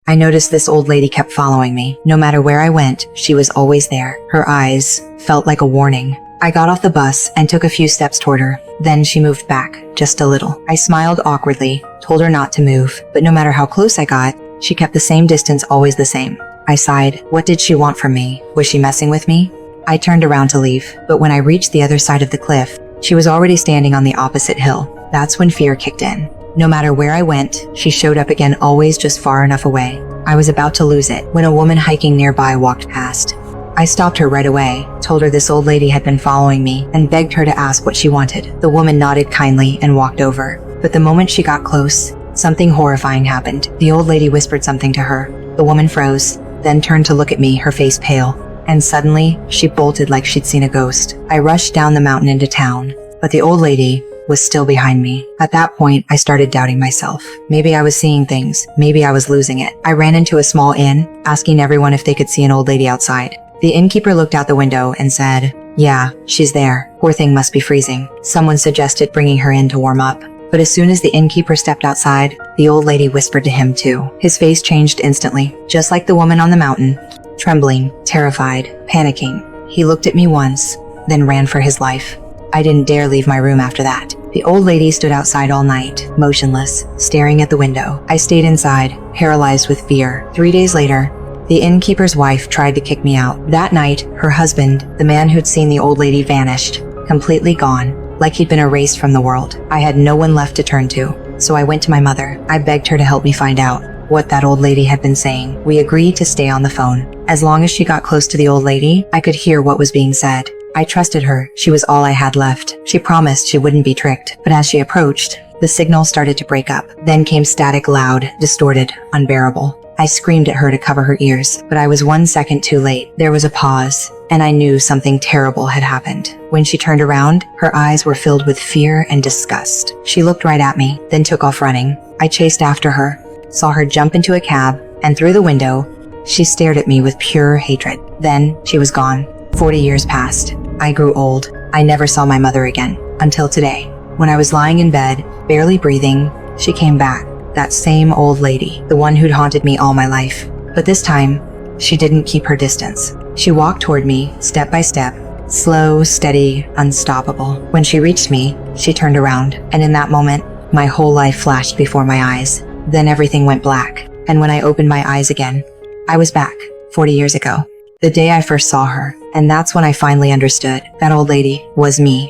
I noticed this old lady kept following me. No matter where I went, she was always there. Her eyes felt like a warning. I got off the bus and took a few steps toward her. Then she moved back, just a little. I smiled awkwardly, told her not to move, but no matter how close I got, she kept the same distance, always the same. I sighed. What did she want from me? Was she messing with me? I turned around to leave, but when I reached the other side of the cliff, she was already standing on the opposite hill. That's when fear kicked in. No matter where I went, she showed up again, always just far enough away. I was about to lose it when a woman hiking nearby walked past. I stopped her right away, told her this old lady had been following me, and begged her to ask what she wanted. The woman nodded kindly and walked over. But the moment she got close, something horrifying happened. The old lady whispered something to her. The woman froze, then turned to look at me, her face pale. And suddenly, she bolted like she'd seen a ghost. I rushed down the mountain into town, but the old lady was still behind me. At that point, I started doubting myself. Maybe I was seeing things. Maybe I was losing it. I ran into a small inn, asking everyone if they could see an old lady outside. The innkeeper looked out the window and said, "Yeah, she's there. Poor thing must be freezing." Someone suggested bringing her in to warm up. But as soon as the innkeeper stepped outside, the old lady whispered to him too. His face changed instantly, just like the woman on the mountain. Trembling, terrified, panicking. He looked at me once, then ran for his life. I didn't dare leave my room after that. The old lady stood outside all night, motionless, staring at the window. I stayed inside, paralyzed with fear. 3 days later, the innkeeper's wife tried to kick me out. That night, her husband, the man who'd seen the old lady, vanished, completely gone, like he'd been erased from the world. I had no one left to turn to, so I went to my mother. I begged her to help me find out what that old lady had been saying. We agreed to stay on the phone. As long as she got close to the old lady, I could hear what was being said. I trusted her. She was all I had left. She promised she wouldn't be tricked. But as she approached, the signal started to break up. Then came static, loud, distorted, unbearable. I screamed at her to cover her ears, but I was 1 second too late. There was a pause, and I knew something terrible had happened. When she turned around, her eyes were filled with fear and disgust. She looked right at me, then took off running. I chased after her, saw her jump into a cab, and through the window, she stared at me with pure hatred. Then she was gone. 40 years passed. I grew old. I never saw my mother again, until today. When I was lying in bed, barely breathing, she came back. That same old lady, the one who'd haunted me all my life. But this time, she didn't keep her distance. She walked toward me, step by step, slow, steady, unstoppable. When she reached me, she turned around, and in that moment, my whole life flashed before my eyes. Then everything went black, and when I opened my eyes again, I was back, 40 years ago. The day I first saw her, and that's when I finally understood that old lady was me.